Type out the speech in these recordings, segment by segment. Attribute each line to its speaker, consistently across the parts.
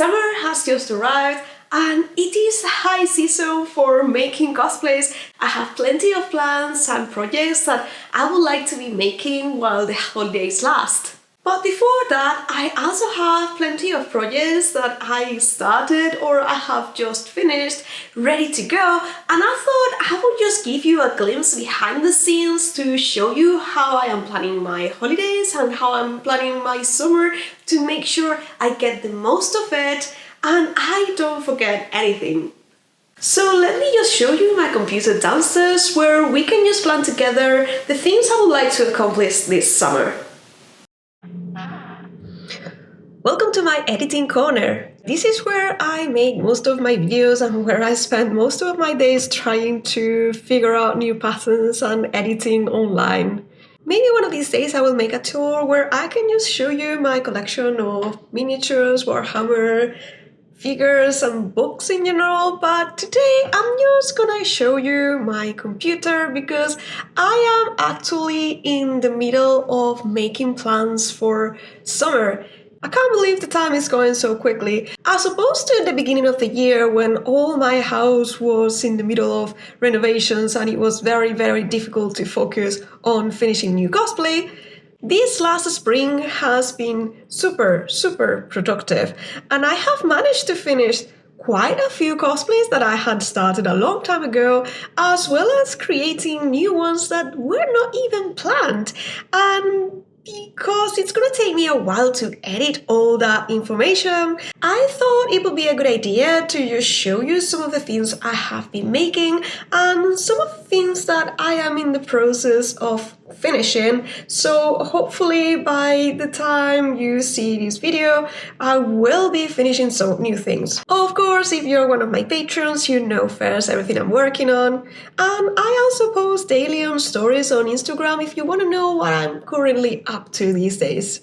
Speaker 1: Summer has just arrived and it is high season for making cosplays. I have plenty of plans and projects that I would like to be making while the holidays last. But before that, I also have plenty of projects that I started or I have just finished, ready to go, and I thought I would just give you a glimpse behind the scenes to show you how I am planning my holidays and how I'm planning my summer to make sure I get the most of it and I don't forget anything. So let me just show you my computer downstairs where we can just plan together the things I would like to accomplish this summer. Welcome to my editing corner. This is where I make most of my videos and where I spend most of my days trying to figure out new patterns and editing online. Maybe one of these days I will make a tour where I can just show you my collection of miniatures, Warhammer, figures and books in general, but today I'm just gonna show you my computer because I am actually in the middle of making plans for summer. I can't believe the time is going so quickly. As opposed to the beginning of the year when all my house was in the middle of renovations and it was very difficult to focus on finishing new cosplay, this last spring has been super productive, and I have managed to finish quite a few cosplays that I had started a long time ago, as well as creating new ones that were not even planned. And because it's gonna take me a while to edit all that information, I thought it would be a good idea to just show you some of the things I have been making and some of the things that I am in the process of finishing. So hopefully by the time you see this video, I will be finishing some new things. Of course, if you're one of my patrons, you know first everything I'm working on. And I also post daily on stories on Instagram if you want to know what I'm currently up to these days.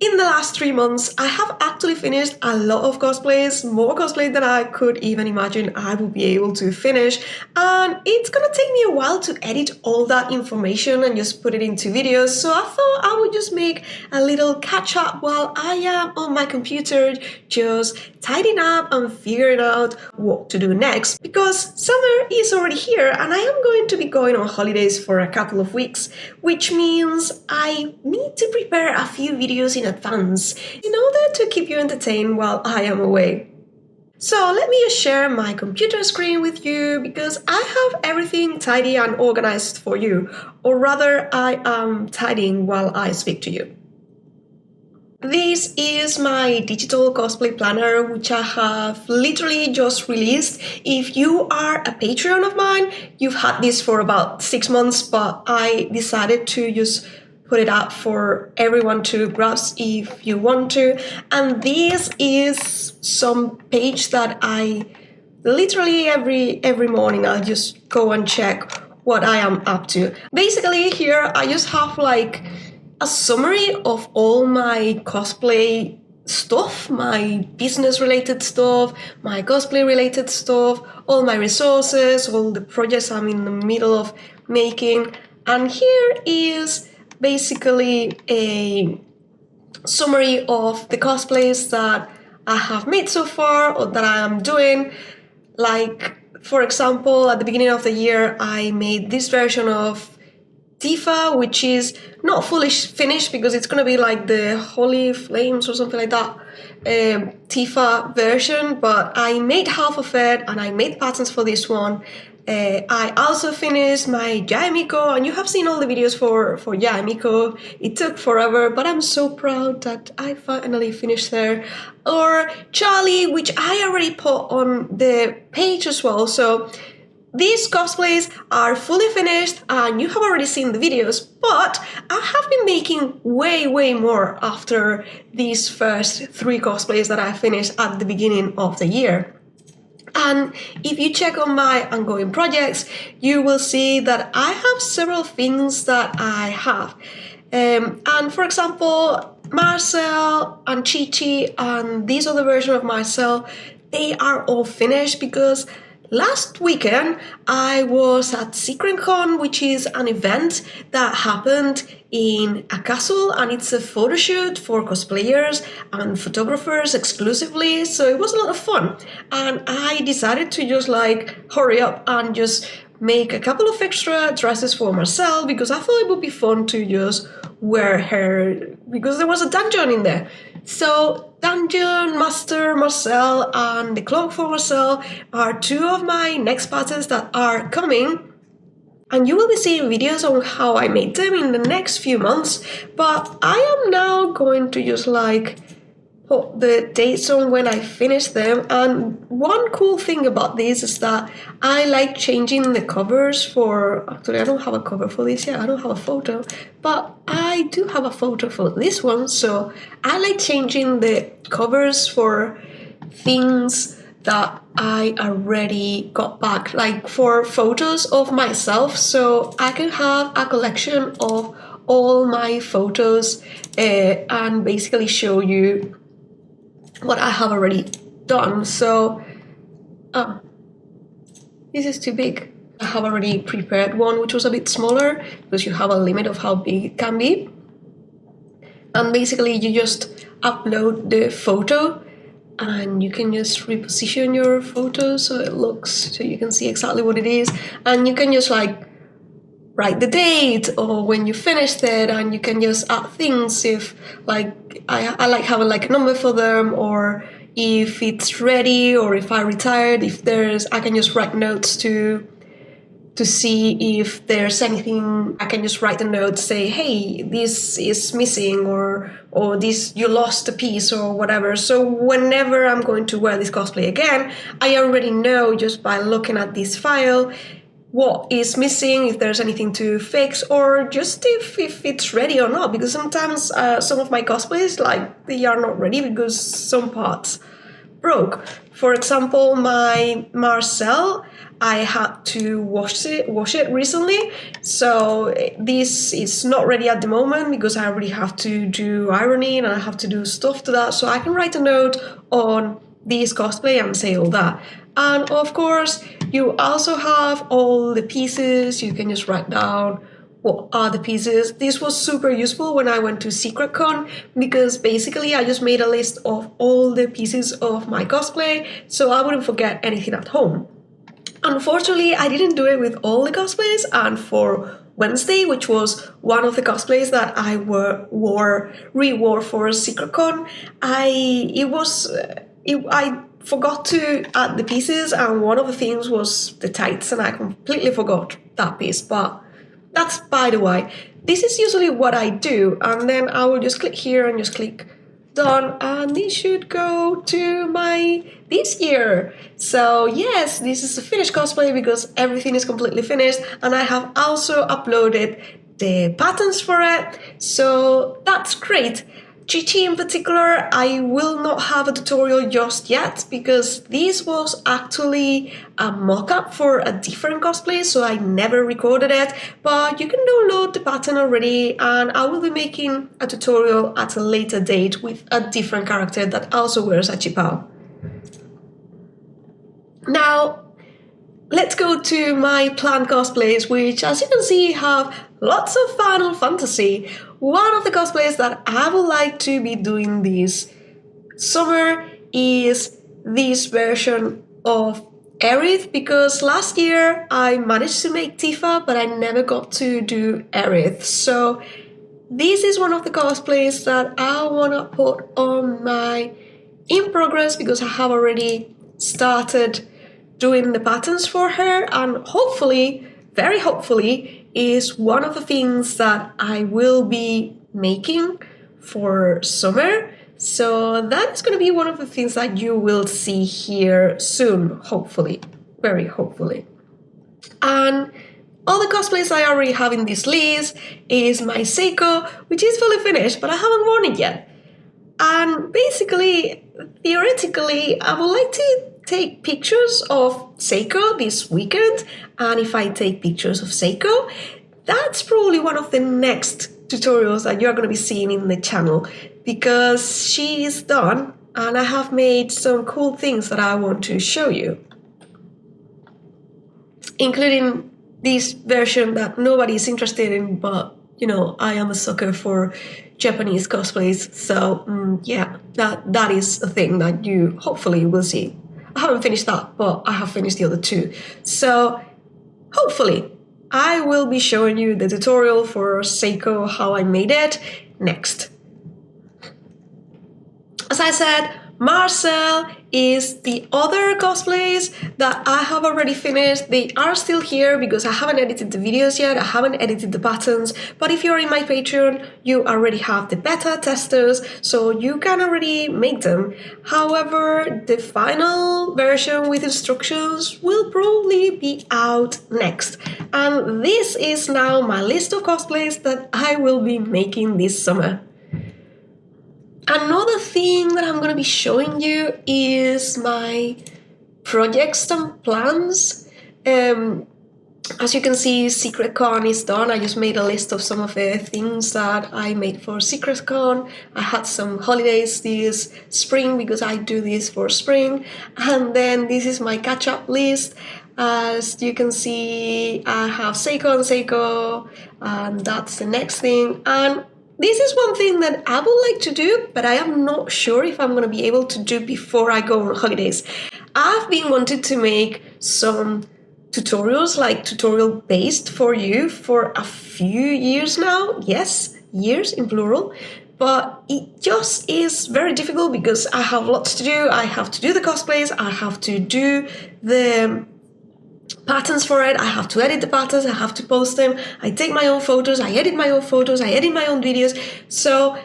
Speaker 1: In the last 3 months, I have actually finished a lot of cosplays, more cosplays than I could even imagine I would be able to finish, and it's gonna take me a while to edit all that information and just put it into videos, so I thought I would just make a little catch up while I am on my computer just tidying up and figuring out what to do next, because summer is already here and I am going to be going on holidays for a couple of weeks, which means I need to prepare a few videos in advance in order to keep you entertained while I am away. So let me just share my computer screen with you because I have everything tidy and organized for you, or rather I am tidying while I speak to you. This is my digital cosplay planner, which I have literally just released. If you are a Patreon of mine, you've had this for about 6 months, but I decided to just put it up for everyone to grasp if you want to. And this is some page that I literally every morning I'll just go and check what I am up to. Basically here I just have like a summary of all my cosplay stuff, my business related stuff, my cosplay related stuff, all my resources, all the projects I'm in the middle of making. And here is basically a summary of the cosplays that I have made so far or that I am doing. Like, for example, at the beginning of the year, I made this version of Tifa, which is not fully finished because it's gonna be like the Holy Flames or something like that Tifa version, but I made half of it and I made patterns for this one. I also finished my Yaemiko, and you have seen all the videos for Yaemiko. It took forever, but I'm so proud that I finally finished her. Or Charlie, which I already put on the page as well. So these cosplays are fully finished and you have already seen the videos, but I have been making way more after these first 3 cosplays that I finished at the beginning of the year. And if you check on my ongoing projects, you will see that I have several things that I have. And for example, Marcel and Chichi and this other version of Marcel, they are all finished because last weekend I was at SecretCon, which is an event that happened in a castle, and it's a photo shoot for cosplayers and photographers exclusively, so it was a lot of fun. And I decided to just like hurry up and just make a couple of extra dresses for Marcel, because I thought it would be fun to just wear her, because there was a dungeon in there. So Dungeon Master Marcel and the cloak for Marcel are two of my next patterns that are coming. And you will be seeing videos on how I made them in the next few months. But I am now going to just like put the dates on when I finish them. And one cool thing about this is that I like changing the covers for... Actually, I don't have a cover for this yet. I don't have a photo. But I do have a photo for this one. So I like changing the covers for things that I already got back, like for photos of myself, so I can have a collection of all my photos and basically show you what I have already done. So this is too big. I have already prepared one which was a bit smaller, because you have a limit of how big it can be. And basically you just upload the photo and you can just reposition your photo so you can see exactly what it is, and you can just like write the date or when you finished it, and you can just add things if like I like having like a number for them, or if it's ready, or if I retired, I can just write notes to see if there's anything. I can just write a note, say, hey, this is missing, or this, you lost a piece or whatever. So whenever I'm going to wear this cosplay again, I already know just by looking at this file what is missing, if there's anything to fix, or just if it's ready or not. Because sometimes some of my cosplays, like, they are not ready because some parts broke. For example, my Marcel, I had to wash it recently, so this is not ready at the moment because I already have to do ironing and I have to do stuff to that, so I can write a note on this cosplay and say all that. And of course, you also have all the pieces. You can just write down what are the pieces. This was super useful when I went to SecretCon, because basically I just made a list of all the pieces of my cosplay so I wouldn't forget anything at home. Unfortunately, I didn't do it with all the cosplays, and for Wednesday, which was one of the cosplays that I re-wore for SecretCon, I forgot to add the pieces, and one of the things was the tights, and I completely forgot that piece, but that's by the way. This is usually what I do, and then I will just click here and just click done, and this should go to my this year. So yes, this is a finished cosplay because everything is completely finished, and I have also uploaded the patterns for it, so that's great. Chatty in particular, I will not have a tutorial just yet because this was actually a mock-up for a different cosplay, so I never recorded it, but you can download the pattern already, and I will be making a tutorial at a later date with a different character that also wears a chipao. Now, let's go to my planned cosplays, which, as you can see, have lots of Final Fantasy. One of the cosplays that I would like to be doing this summer is this version of Aerith, because last year I managed to make Tifa, but I never got to do Aerith. So this is one of the cosplays that I want to put on my in progress, because I have already started doing the patterns for her, and hopefully, very hopefully, is one of the things that I will be making for summer. So that is going to be one of the things that you will see here soon, hopefully, very hopefully. And all the cosplays I already have in this list is my Seiko, which is fully finished, but I haven't worn it yet. And basically, theoretically, I would like to take pictures of Seiko this weekend, and if I take pictures of Seiko, that's probably one of the next tutorials that you're going to be seeing in the channel, because she is done and I have made some cool things that I want to show you, including this version that nobody is interested in, but you know, I am a sucker for Japanese cosplays. So yeah, that is a thing that you hopefully will see. I haven't finished that, but I have finished the other two. So hopefully I will be showing you the tutorial for Seiko, how I made it, next. As I said, Marcel is the other cosplays that I have already finished. They are still here because I haven't edited the videos yet, I haven't edited the patterns, but if you're in my Patreon, you already have the beta testers, so you can already make them. However, the final version with instructions will probably be out next. And this is now my list of cosplays that I will be making this summer. Another thing that I'm going to be showing you is my projects and plans. As you can see, SecretCon is done. I just made a list of some of the things that I made for SecretCon. I had some holidays this spring because I do this for spring. And then this is my catch-up list. As you can see, I have Seiko, and that's the next thing. And this is one thing that I would like to do, but I am not sure if I'm going to be able to do before I go on holidays. I've been wanting to make some tutorials, like tutorial based for you, for a few years now. Yes, years in plural. But it just is very difficult because I have lots to do. I have to do the cosplays, I have to do the patterns for it, I have to edit the patterns, I have to post them, I take my own photos, I edit my own photos, I edit my own videos. So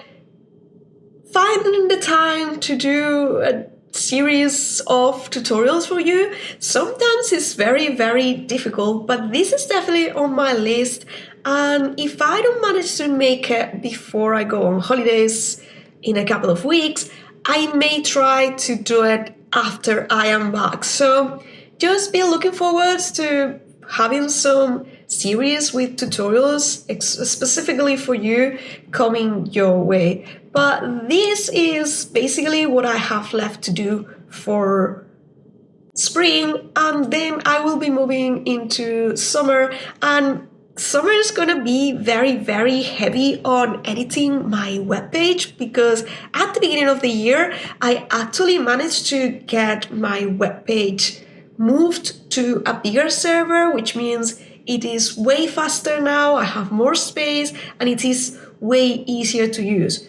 Speaker 1: finding the time to do a series of tutorials for you sometimes is very, very difficult, but this is definitely on my list. And if I don't manage to make it before I go on holidays in a couple of weeks, I may try to do it after I am back. So just be looking forward to having some series with tutorials specifically for you coming your way. But this is basically what I have left to do for spring, and then I will be moving into summer. And summer is gonna be very, very heavy on editing my webpage because at the beginning of the year, I actually managed to get my webpage moved to a bigger server, which means it is way faster now, I have more space, and it is way easier to use.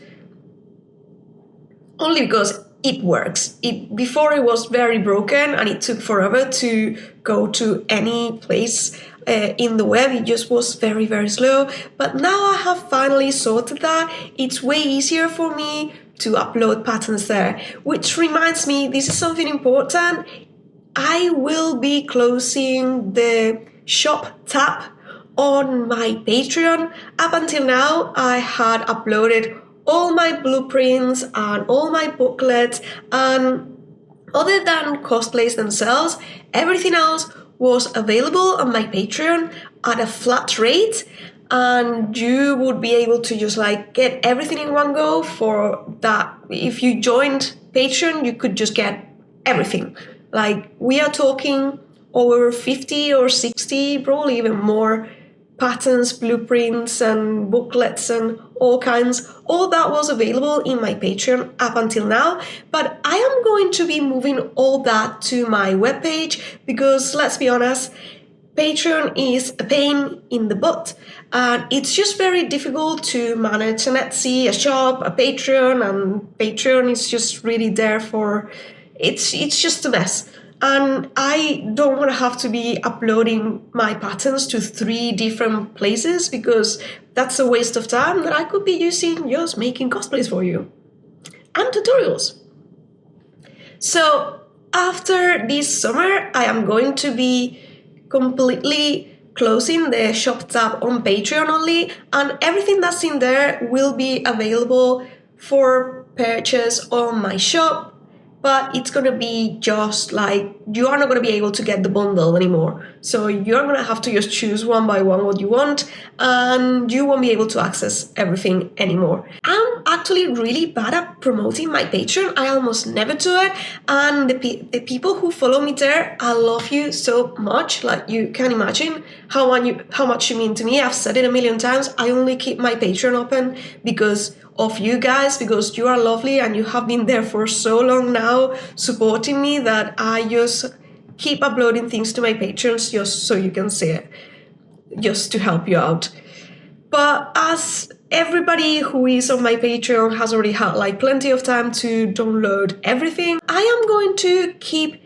Speaker 1: Only because it works. Before it was very broken and it took forever to go to any place in the web. It just was very, very slow. But now I have finally sorted that. It's way easier for me to upload patterns there. Which reminds me, this is something important. I will be closing the shop tab on my Patreon. Up until now, I had uploaded all my blueprints and all my booklets, and other than cosplays themselves, everything else was available on my Patreon at a flat rate, and you would be able to just like get everything in one go. For that, if you joined Patreon, you could just get everything. Like, we are talking over 50 or 60, probably even more, patterns, blueprints, and booklets, and all kinds. All that was available in my Patreon up until now, but I am going to be moving all that to my webpage because, let's be honest, Patreon is a pain in the butt, and it's just very difficult to manage an Etsy, a shop, a Patreon, and Patreon is just really there for... It's just a mess. And I don't want to have to be uploading my patterns to 3 different places because that's a waste of time that I could be using just making cosplays for you and tutorials. So after this summer, I am going to be completely closing the shop tab on Patreon only, and everything that's in there will be available for purchase on my shop but it's going to be just like you are not going to be able to get the bundle anymore. So you're going to have to just choose one by one what you want, and you won't be able to access everything anymore. I'm actually really bad at promoting my Patreon. I almost never do it, and the people who follow me there, I love you so much. Like, you can't imagine how much you mean to me. I've said it a million times. I only keep my Patreon open because of you guys, because you are lovely and you have been there for so long now supporting me, that I just keep uploading things to my patrons just so you can see it, just to help you out. But as everybody who is on my Patreon has already had like plenty of time to download everything, I am going to keep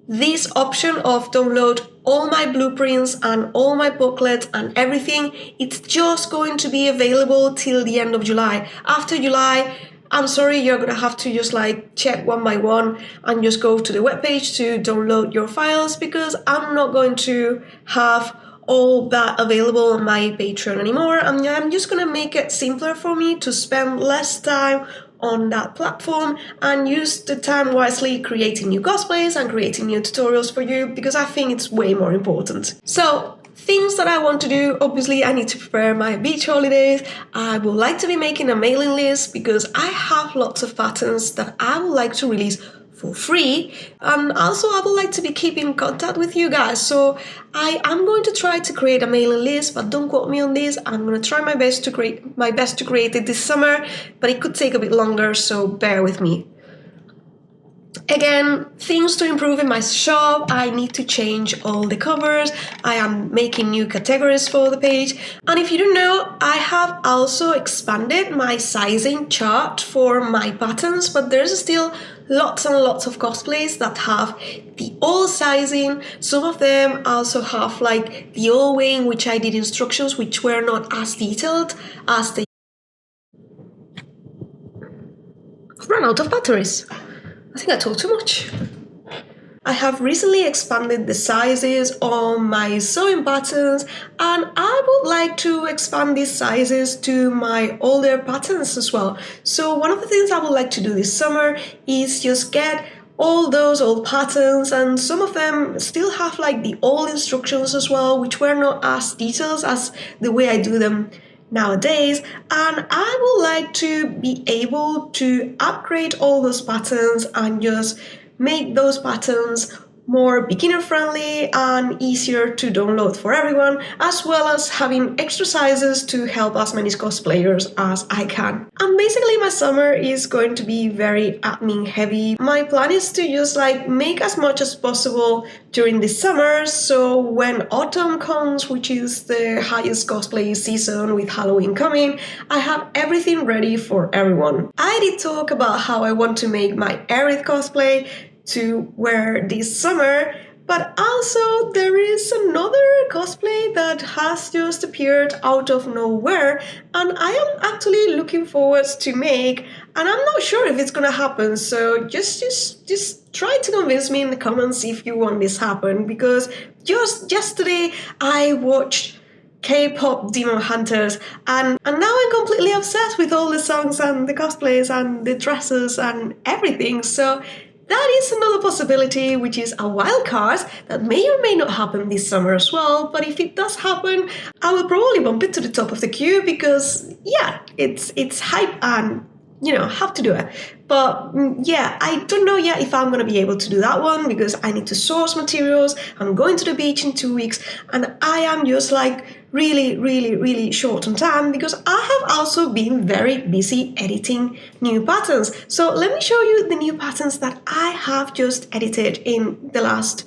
Speaker 1: this option of download all my blueprints and all my booklets and everything. It's just going to be available till the end of July. After July, I'm sorry, you're gonna have to just like check one by one and just go to the webpage to download your files, because I'm not going to have all that available on my Patreon anymore. I'm just gonna make it simpler for me to spend less time on that platform and use the time wisely creating new cosplays and creating new tutorials for you, because I think it's way more important. So, things that I want to do: obviously I need to prepare my beach holidays. I would like to be making a mailing list because I have lots of patterns that I would like to release for free, and also I would like to be keeping in contact with you guys. So I am going to try to create a mailing list, but don't quote me on this. I'm going to try my best to create it this summer, but it could take a bit longer, so bear with me. Again, things to improve in my shop: I need to change all the covers, I am making new categories for the page, and if you don't know, I have also expanded my sizing chart for my patterns, but there's still lots and lots of cosplays that have the old sizing. Some of them also have like the old way in which I did instructions, which were not as detailed as the... I've run out of batteries. I think I talk too much. I have recently expanded the sizes on my sewing patterns, and I would like to expand these sizes to my older patterns as well. So one of the things I would like to do this summer is just get all those old patterns, and some of them still have like the old instructions as well, which were not as detailed as the way I do them nowadays, and I would like to be able to upgrade all those patterns and just make those patterns more beginner friendly and easier to download for everyone, as well as having extra sizes to help as many cosplayers as I can. And basically my summer is going to be very admin heavy. My plan is to just like make as much as possible during the summer, so when autumn comes, which is the highest cosplay season with Halloween coming, I have everything ready for everyone. I did talk about how I want to make my Aerith cosplay to wear this summer, but also there is another cosplay that has just appeared out of nowhere, and I am actually looking forward to make, and I'm not sure if it's gonna happen, so just try to convince me in the comments if you want this happen, because just yesterday I watched Kpop Demon Hunters, and now I'm completely obsessed with all the songs and the cosplays and the dresses and everything. So that is another possibility, which is a wild card that may or may not happen this summer as well. But if it does happen, I will probably bump it to the top of the queue, because yeah, it's hype and have to do it. But yeah, I don't know yet if I'm gonna be able to do that one, because I need to source materials. I'm going to the beach in 2 weeks, and I am just like really short on time, because I have also been very busy editing new patterns. So let me show you the new patterns that I have just edited in the last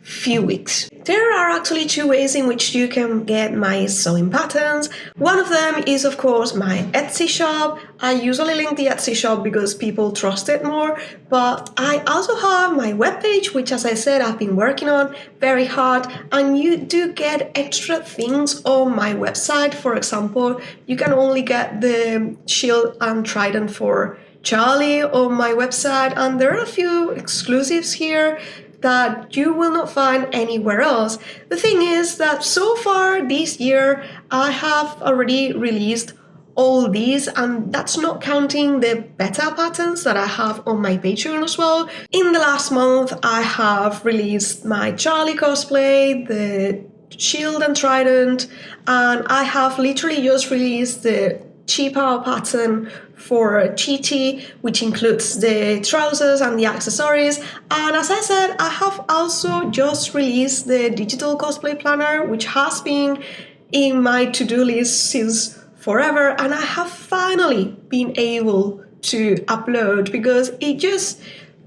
Speaker 1: few weeks. There are actually two ways in which you can get my sewing patterns. One of them is, of course, my Etsy shop. I usually link the Etsy shop because people trust it more, but I also have my webpage, which, as I said, I've been working on very hard, and you do get extra things on my website. For example, you can only get the shield and trident for Charlie on my website, and there are a few exclusives here that you will not find anywhere else. The thing is that so far this year I have already released all these, and that's not counting the beta patterns that I have on my Patreon as well. In the last month, I have released my Charlie cosplay, the Shield and Trident, and I have literally just released the cheaper pattern for chatty, which includes the trousers and the accessories. And as I said, I have also just released the digital cosplay planner, which has been in my to-do list since forever, and I have finally been able to upload, because it just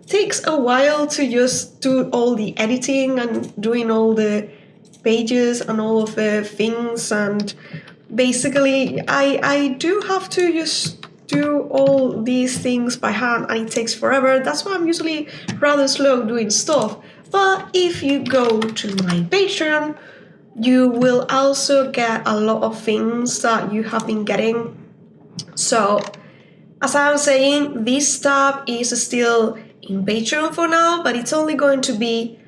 Speaker 1: takes a while to just do all the editing and doing all the pages and all of the things, and basically I do have to just do all these things by hand, and it takes forever. That's why I'm usually rather slow doing stuff. But if you go to my Patreon, you will also get a lot of things that you have been getting. So, as I was saying, this stuff is still in Patreon for now, but it's only going to be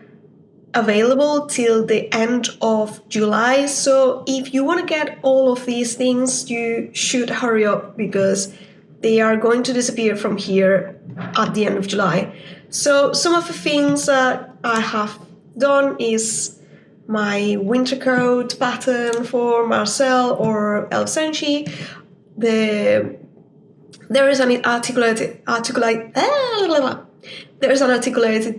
Speaker 1: available till the end of July. So if you want to get all of these things, you should hurry up, because they are going to disappear from here at the end of July. So some of the things that I have done is my winter coat pattern for Marcel or El Senshi. There is an articulated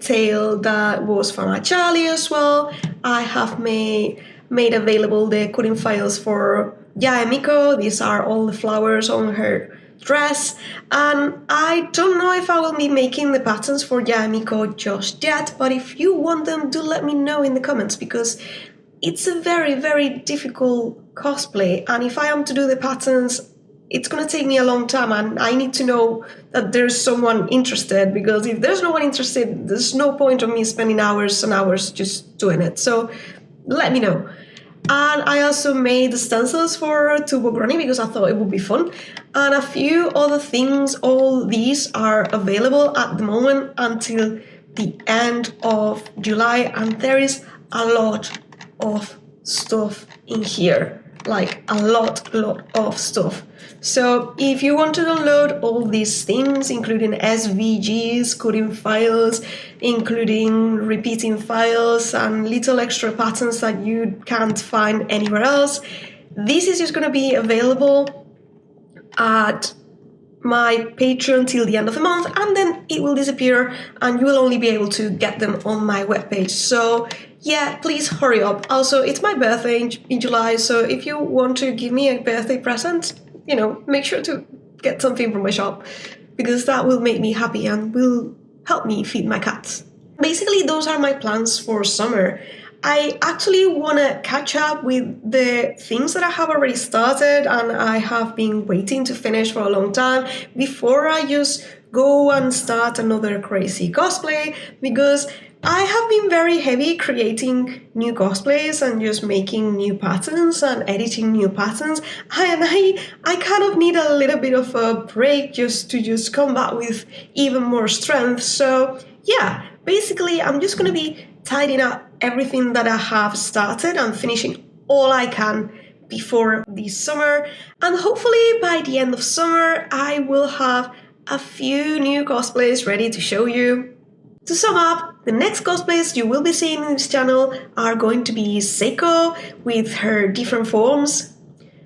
Speaker 1: tail that was for my Charlie as well. I have made available the cutting files for Yaemiko. These are all the flowers on her dress, and I don't know if I will be making the patterns for Yaemiko just yet, but if you want them, do let me know in the comments, because it's a very, very difficult cosplay, and if I am to do the patterns, it's gonna take me a long time, and I need to know that there's someone interested, because if there's no one interested, there's no point of me spending hours and hours just doing it. So let me know. And I also made the stencils for Tubo Granny, because I thought it would be fun. And a few other things. All these are available at the moment until the end of July. And there is a lot of stuff in here. Like a lot of stuff. So if you want to download all these things, including SVGs, cutting files, including repeating files and little extra patterns that you can't find anywhere else, this is just going to be available at my Patreon till the end of the month, and then it will disappear and you will only be able to get them on my webpage. So yeah, please hurry up. Also, it's my birthday in July, so if you want to give me a birthday present, make sure to get something from my shop, because that will make me happy and will help me feed my cats. Basically, those are my plans for summer. I actually want to catch up with the things that I have already started and I have been waiting to finish for a long time before I just go and start another crazy cosplay, because I have been very heavy creating new cosplays and just making new patterns and editing new patterns, and I kind of need a little bit of a break just to come back with even more strength. So yeah, basically I'm just going to be tidying up everything that I have started and finishing all I can before this summer, and hopefully by the end of summer I will have a few new cosplays ready to show you. To sum up, the next cosplays you will be seeing in this channel are going to be Seiko with her different forms.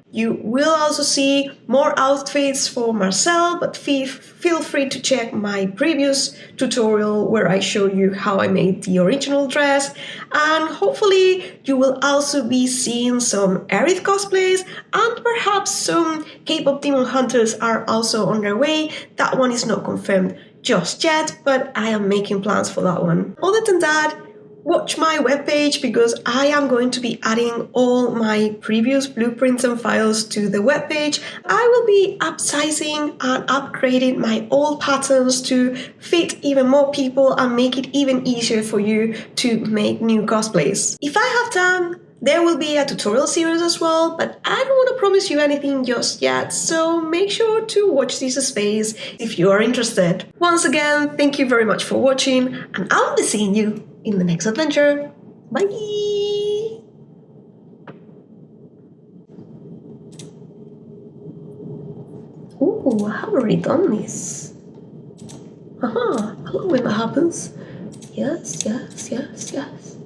Speaker 1: You will also see more outfits for Marcel, but feel free to check my previous tutorial where I show you how I made the original dress. And hopefully you will also be seeing some Aerith cosplays, and perhaps some Kpop Demon Hunters are also on their way. That one is not confirmed just yet, but I am making plans for that one. Other than that, watch my webpage, because I am going to be adding all my previous blueprints and files to the webpage. I will be upsizing and upgrading my old patterns to fit even more people and make it even easier for you to make new cosplays. If I have time, there will be a tutorial series as well, but I don't want to promise you anything just yet, so make sure to watch this space if you are interested. Once again, thank you very much for watching, and I'll be seeing you in the next adventure. Bye! Ooh, I have already done this. Aha, I love when that happens. Yes, yes, yes, yes.